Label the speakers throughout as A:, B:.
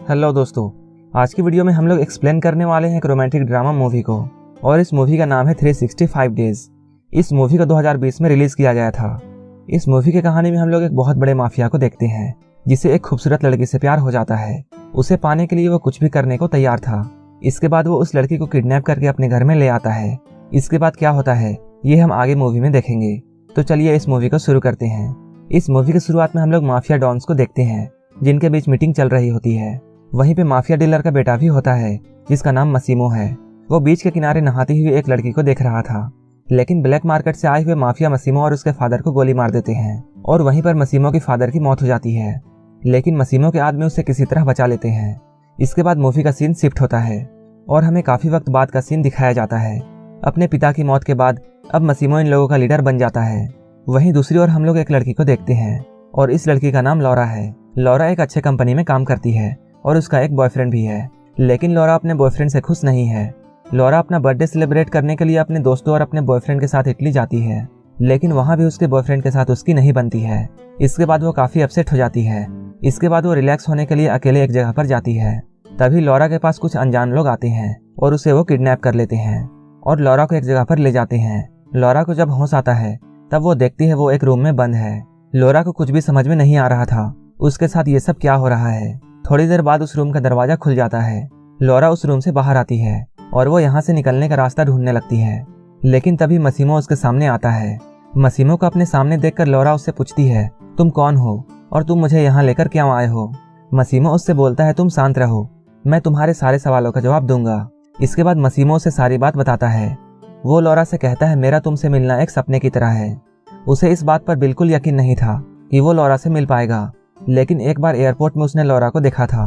A: Hello दोस्तों, आज की वीडियो में हम लोग एक्सप्लेन करने वाले हैं एक रोमांटिक ड्रामा मूवी को और इस मूवी का नाम है 365 डेज। इस मूवी को 2020 में रिलीज किया गया था। इस मूवी की कहानी में हम लोग एक बहुत बड़े माफिया को देखते हैं जिसे एक खूबसूरत लड़की से प्यार हो जाता है। उसे पाने के लिए वो कुछ भी करने को तैयार था। इसके बाद वो उस लड़की को किडनैप करके अपने घर में ले आता है। इसके बाद क्या होता है ये हम आगे मूवी में देखेंगे। तो चलिए इस मूवी को शुरू करते हैं। इस मूवी की शुरुआत में हम लोग माफिया डॉन्स को देखते हैं जिनके बीच मीटिंग चल रही होती है। वहीं पे माफिया डीलर का बेटा भी होता है जिसका नाम मसीमो है। वो बीच के किनारे नहाती हुई एक लड़की को देख रहा था, लेकिन ब्लैक मार्केट से आए हुए माफिया मसीमो और उसके फादर को गोली मार देते हैं और वहीं पर मसीमो की फादर की मौत हो जाती है। लेकिन मसीमो के आदमी उसे किसी तरह बचा लेते हैं। इसके बाद मूवी का सीन शिफ्ट होता है और हमें काफी वक्त बाद का सीन दिखाया जाता है। अपने पिता की मौत के बाद अब मसीमो इन लोगों का लीडर बन जाता है। वहीं दूसरी ओर हम लोग एक लड़की को देखते हैं और इस लड़की का नाम लौरा है। लौरा एक अच्छे कंपनी में काम करती है और उसका एक बॉयफ्रेंड भी है, लेकिन लौरा अपने बॉयफ्रेंड से खुश नहीं है। लौरा अपना बर्थडे सेलिब्रेट करने के लिए अपने दोस्तों और अपने बॉयफ्रेंड के साथ इटली जाती है, लेकिन वहां भी उसके बॉयफ्रेंड के साथ उसकी नहीं बनती है। इसके बाद वो काफी अपसेट हो जाती है। इसके बाद वो रिलैक्स होने के लिए अकेले एक जगह पर जाती है। तभी लौरा के पास कुछ अनजान लोग आते हैं और उसे वो किडनैप कर लेते हैं और लौरा को एक जगह पर ले जाते हैं। लौरा को जब होश आता है तब वो देखती है वो एक रूम में बंद है। लौरा को कुछ भी समझ में नहीं आ रहा था उसके साथ ये सब क्या हो रहा है। थोड़ी देर बाद उस रूम का दरवाजा खुल जाता है। लौरा उस रूम से बाहर आती है और वो यहाँ से निकलने का रास्ता ढूंढने लगती है, लेकिन तभी मसीमो उसके सामने आता है। मसीमो को अपने सामने देखकर लौरा उससे पूछती है, तुम कौन हो और तुम मुझे यहाँ लेकर क्यों आए हो। मसीमो उससे बोलता है, तुम शांत रहो, मैं तुम्हारे सारे सवालों का जवाब दूंगा। इसके बाद मसीमो उसे सारी बात बताता है। वो लौरा से कहता है, मेरा तुमसे मिलना एक सपने की तरह है। उसे इस बात पर बिल्कुल यकीन नहीं था कि वो लौरा से मिल पाएगा, लेकिन एक बार एयरपोर्ट में उसने लौरा को देखा था।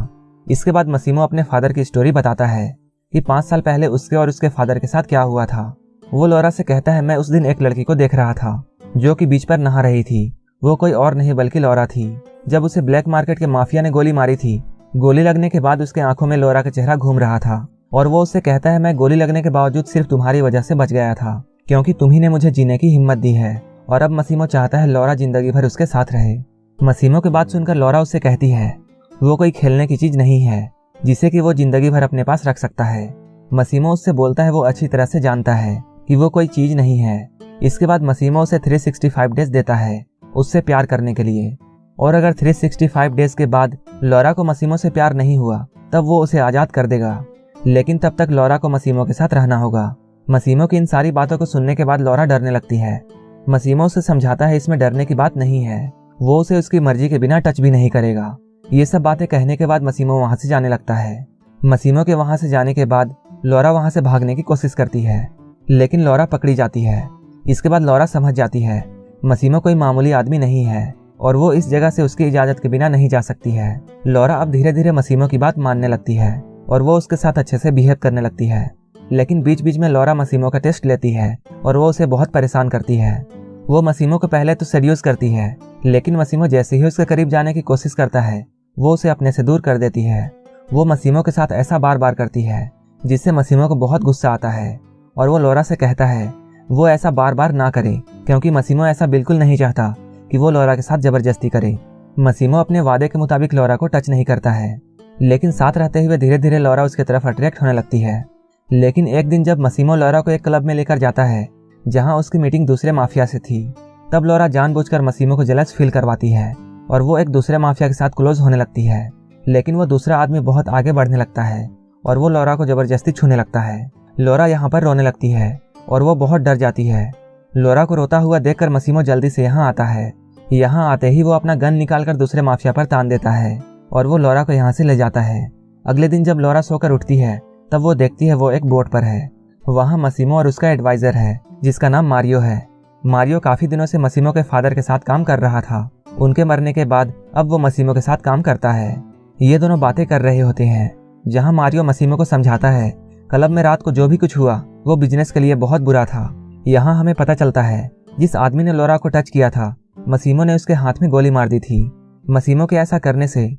A: इसके बाद मसीमो अपने फादर की स्टोरी बताता है कि 5 साल पहले उसके और उसके फादर के साथ क्या हुआ था। वो लौरा से कहता है, मैं उस दिन एक लड़की को देख रहा था जो कि बीच पर नहा रही थी। वो कोई और नहीं बल्कि लौरा थी। जब उसे ब्लैक मार्केट के माफिया ने गोली मारी थी, गोली लगने के बाद उसके आंखों में लौरा का चेहरा घूम रहा था और वो उससे कहता है, मैं गोली लगने के बावजूद सिर्फ तुम्हारी वजह से बच गया था, क्योंकि तुम्ही ने मुझे जीने की हिम्मत दी है। और अब मसीमो चाहता है लौरा जिंदगी भर उसके साथ रहे। मसीमो की बात सुनकर लौरा उससे कहती है वो कोई खेलने की चीज नहीं है जिसे कि वो जिंदगी भर अपने पास रख सकता है। मसीमो उससे बोलता है वो अच्छी तरह से जानता है कि वो कोई चीज नहीं है। इसके बाद मसीमो उसे 365 डेज देता है उससे प्यार करने के लिए, और अगर 365 डेज के बाद लौरा को मसीमो से प्यार नहीं हुआ तब वो उसे आजाद कर देगा, लेकिन तब तक लौरा को मसीमो के साथ रहना होगा। मसीमो की इन सारी बातों को सुनने के बाद लौरा डरने लगती है। मसीमो उसे समझाता है इसमें डरने की बात नहीं है, वो उसे उसकी मर्जी के बिना टच भी नहीं करेगा। ये सब बातें कहने के बाद मसीमो वहां से जाने लगता है। मसीमो के वहां से जाने के बाद लौरा वहां से भागने की कोशिश करती है, लेकिन लौरा पकड़ी जाती है। इसके बाद लौरा समझ जाती है मसीमो कोई मामूली आदमी नहीं है और वो इस जगह से उसकी इजाजत के बिना नहीं जा सकती है। लौरा अब धीरे धीरे मसीमो की बात मानने लगती है और वो उसके साथ अच्छे से बिहेव करने लगती है, लेकिन बीच बीच में लौरा मसीमो का टेस्ट लेती है और वो उसे बहुत परेशान करती है। वो मसीमो को पहले तो सेड्यूस करती है, लेकिन मसीमो जैसे ही उसके करीब जाने की कोशिश करता है वो उसे अपने से दूर कर देती है। वो मसीमो के साथ ऐसा बार बार करती है जिससे मसीमो को बहुत गुस्सा आता है और वो लौरा से कहता है वो ऐसा बार बार ना करे, क्योंकि मसीमो ऐसा बिल्कुल नहीं चाहता कि वो लौरा के साथ जबरदस्ती करे। मसीमो अपने वादे के मुताबिक लौरा को टच नहीं करता है, लेकिन साथ रहते हुए धीरे धीरे लौरा उसकी तरफ अट्रैक्ट होने लगती है। लेकिन एक दिन जब मसीमो लौरा को एक क्लब में लेकर जाता है जहां उसकी मीटिंग दूसरे माफिया से थी, तब लौरा जानबूझकर मसीमो को जेलस फील करवाती है और वो एक दूसरे माफिया के साथ क्लोज होने लगती है। लेकिन वो दूसरा आदमी बहुत आगे बढ़ने लगता है और वो लौरा को जबरदस्ती छूने लगता है। लौरा यहाँ पर रोने लगती है और वो बहुत डर जाती है। लौरा को रोता हुआ देखकर मसीमो जल्दी से यहाँ आता है। यहाँ आते ही वो अपना गन निकालकर दूसरे माफिया पर तान देता है और वो लौरा को यहाँ से ले जाता है। अगले दिन जब लौरा सोकर उठती है तब वो देखती है वो एक बोट पर है। वहाँ मसीमो और उसका एडवाइजर है जिसका नाम मारियो है। मारियो काफी दिनों से मसीमो के फादर के साथ काम कर रहा था। उनके मरने के बाद अब वो मसीमो के साथ काम करता है। ये दोनों बातें कर रहे होते हैं जहाँ मारियो मसीमो को समझाता है क्लब में रात को जो भी कुछ हुआ वो बिजनेस के लिए बहुत बुरा था। यहाँ हमें पता चलता है जिस आदमी ने लौरा को टच किया था मसीमो ने उसके हाथ में गोली मार दी थी। मसीमो के ऐसा करने से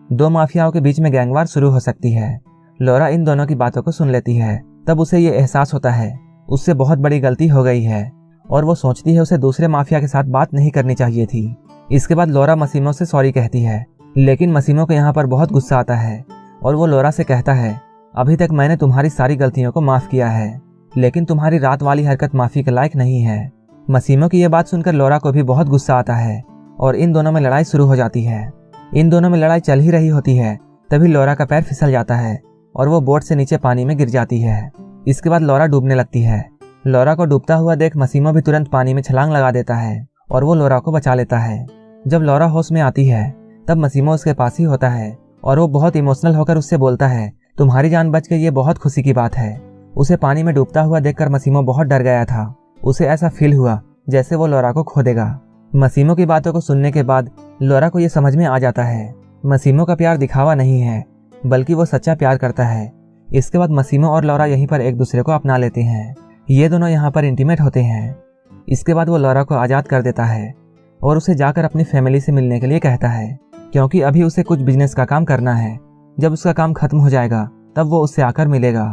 A: दो माफियाओं के बीच में गैंगवार शुरू हो सकती है। लौरा इन दोनों की बातों को सुन लेती है। तब उसे ये एहसास होता है उससे बहुत बड़ी गलती हो गई है और वो सोचती है उसे दूसरे माफिया के साथ बात नहीं करनी चाहिए थी। इसके बाद लौरा मसीमो से सॉरी कहती है, लेकिन मसीमो को यहाँ पर बहुत गुस्सा आता है और वो लोरा से कहता है, अभी तक मैंने तुम्हारी सारी गलतियों को माफ़ किया है, लेकिन तुम्हारी रात वाली हरकत माफ़ी के लायक नहीं है। मसीमो की यह बात सुनकर लोरा को भी बहुत गुस्सा आता है और इन दोनों में लड़ाई शुरू हो जाती है। इन दोनों में लड़ाई चल ही रही होती है, तभी लोरा का पैर फिसल जाता है और वो बोट से नीचे पानी में गिर जाती है। इसके बाद लोरा डूबने लगती है। लोरा को डूबता हुआ देख मसीमो भी तुरंत पानी में छलांग लगा देता है और वो लोरा को बचा लेता है। जब लोरा होश में आती है तब मसीमो उसके पास ही होता है और वो बहुत इमोशनल होकर उससे बोलता है, तुम्हारी जान बच गई, ये बहुत खुशी की बात है। उसे पानी में डूबता हुआ देखकर मसीमो बहुत डर गया था। उसे ऐसा फील हुआ जैसे वो लोरा को खो देगा। मसीमो की बातों को सुनने के बाद लोरा को ये समझ में आ जाता है, मसीमो का प्यार दिखावा नहीं है, बल्कि वो सच्चा प्यार करता है। इसके बाद मसीमो और लोरा यहीं पर एक दूसरे को अपना लेते हैं। ये दोनों यहाँ पर इंटीमेट होते हैं। इसके बाद वो लोरा को आज़ाद कर देता है और उसे जाकर अपनी फैमिली से मिलने के लिए कहता है, क्योंकि अभी उसे कुछ बिजनेस का काम करना है। जब उसका काम खत्म हो जाएगा तब वो उससे आकर मिलेगा।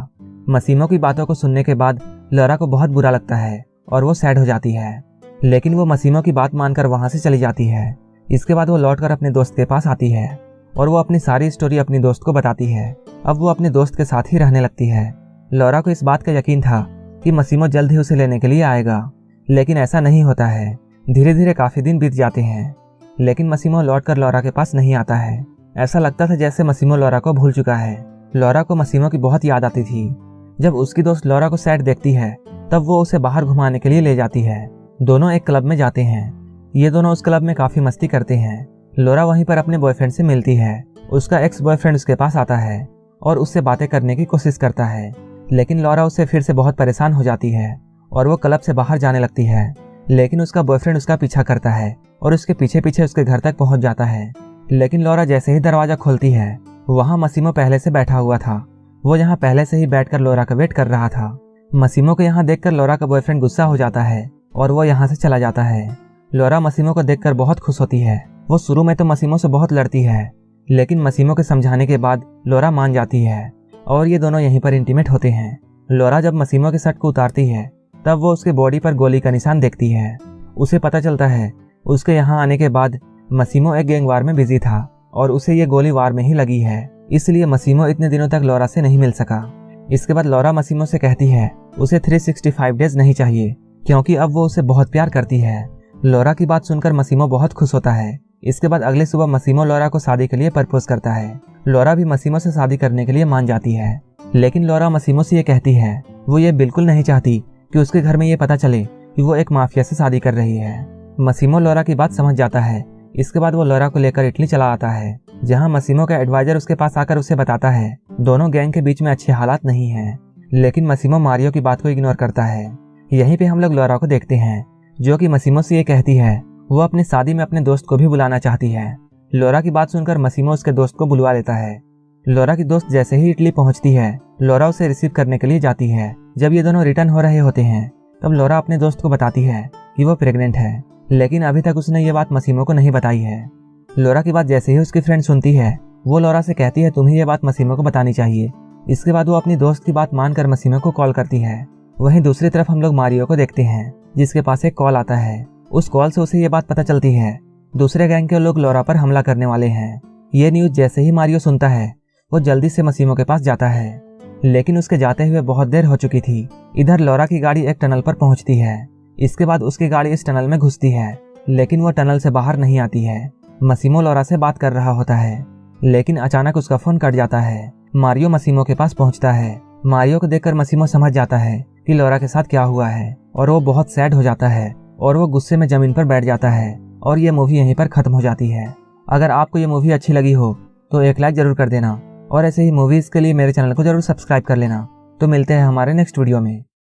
A: मसीमो की बातों को सुनने के बाद लोरा को बहुत बुरा लगता है और वो सैड हो जाती है, लेकिन वो मसीमो की बात मानकर वहाँ से चली जाती है। इसके बाद वो लौटकर अपने दोस्त के पास आती है और वो अपनी सारी स्टोरी अपनी दोस्त को बताती है। अब वो अपने दोस्त के साथ ही रहने लगती है। लोरा को इस बात का यकीन था कि मसीमो जल्द ही उसे लेने के लिए आएगा, लेकिन ऐसा नहीं होता है। धीरे धीरे काफ़ी दिन बीत जाते हैं, लेकिन मसीमो लौटकर लोरा के पास नहीं आता है। ऐसा लगता था जैसे मसीमो लोरा को भूल चुका है। लोरा को मसीमो की बहुत याद आती थी। जब उसकी दोस्त लोरा को सैड देखती है तब वो उसे बाहर घुमाने के लिए ले जाती है। दोनों एक क्लब में जाते हैं। ये दोनों उस क्लब में काफ़ी मस्ती करते हैं। लोरा वहीं पर अपने बॉयफ्रेंड से मिलती है। उसका एक्स बॉयफ्रेंड उसके पास आता है और उससे बातें करने की कोशिश करता है, लेकिन लोरा उससे फिर से बहुत परेशान हो जाती है और वो क्लब से बाहर जाने लगती है। लेकिन उसका बॉयफ्रेंड उसका पीछा करता है और उसके पीछे पीछे उसके घर तक पहुंच जाता है। लेकिन लोरा जैसे ही दरवाज़ा खोलती है वहाँ मसीमो पहले से बैठा हुआ था। वो यहाँ पहले से ही बैठकर लोरा का वेट कर रहा था। मसीमो को यहाँ देखकर लोरा का बॉयफ्रेंड गुस्सा हो जाता है और वो यहाँ से चला जाता है। लोरा मसीमो को देखकर बहुत खुश होती है। वो शुरू में तो मसीमो से बहुत लड़ती है, लेकिन मसीमो के समझाने के बाद लोरा मान जाती है और ये दोनों यहीं पर इंटीमेट होते हैं। लोरा जब मसीमो के शर्ट को उतारती है तब वो उसके बॉडी पर गोली का निशान देखती है। उसे पता चलता है उसके यहाँ आने के बाद मसीमो एक गैंग वार में बिजी था और उसे ये गोली वार में ही लगी है, इसलिए मसीमो इतने दिनों तक लोरा से नहीं मिल सका। इसके बाद लोरा मसीमो से कहती है उसे 365 डेज नहीं चाहिए, क्योंकि अब वो उसे बहुत प्यार करती है। लोरा की बात सुनकर मसीमो बहुत खुश होता है। इसके बाद अगले सुबह मसीमो लोरा को शादी के लिए प्रपोज करता है। लोरा भी मसीमो से शादी करने के लिए मान जाती है, लेकिन लोरा मसीमो से ये कहती है वो ये बिल्कुल नहीं चाहती कि उसके घर में ये पता चले कि वो एक माफिया से शादी कर रही है। मसीमो लोरा की बात समझ जाता है। इसके बाद वो लोरा को लेकर इटली चला आता है, जहाँ मसीमो का एडवाइजर उसके पास आकर उसे बताता है दोनों गैंग के बीच में अच्छे हालात नहीं हैं, लेकिन मसीमो मारियो की बात को इग्नोर करता है। यहीं पे हम लोग लोरा को देखते हैं, जो कि मसीमो से ये कहती है वो अपनी शादी में अपने दोस्त को भी बुलाना चाहती है। लोरा की बात सुनकर मसीमो उसके दोस्त को बुलवा लेता है। लोरा की दोस्त जैसे ही इटली पहुंचती है, लोरा उसे रिसीव करने के लिए जाती है। जब ये दोनों रिटर्न हो रहे होते हैं तब लोरा अपने दोस्त को बताती है कि वो प्रेग्नेंट है, लेकिन अभी तक उसने ये बात मसीमो को नहीं बताई है। लोरा की बात जैसे ही उसकी फ्रेंड सुनती है, वो लोरा से कहती है तुम्हें ये बात मसीमो को बतानी चाहिए। इसके बाद वो अपनी दोस्त की बात मानकर मसीमो को कॉल करती है। वहीं दूसरी तरफ हम लोग मारियो को देखते हैं, जिसके पास एक कॉल आता है। उस कॉल से उसे ये बात पता चलती है दूसरे गैंग के लोग लोरा पर हमला करने वाले हैं। ये न्यूज़ जैसे ही मारियो सुनता है वो जल्दी से मसीमो के पास जाता है, लेकिन उसके जाते हुए बहुत देर हो चुकी थी। इधर लोरा की गाड़ी एक टनल पर पहुंचती है। इसके बाद उसकी गाड़ी इस टनल में घुसती है, लेकिन वो टनल से बाहर नहीं आती है। मसीमो लोरा से बात कर रहा होता है, लेकिन अचानक उसका फोन कट जाता है। मारियो मसीमो के पास पहुंचता है। मारियो को देखकर मसीमो समझ जाता है कि लोरा के साथ क्या हुआ है और वो बहुत सैड हो जाता है और वो गुस्से में जमीन पर बैठ जाता है और ये मूवी यहीं पर खत्म हो जाती है। अगर आपको ये मूवी अच्छी लगी हो तो एक लाइक जरूर कर देना और ऐसे ही मूवीज के लिए मेरे चैनल को जरूर सब्सक्राइब कर लेना। तो मिलते हैं हमारे नेक्स्ट वीडियो में।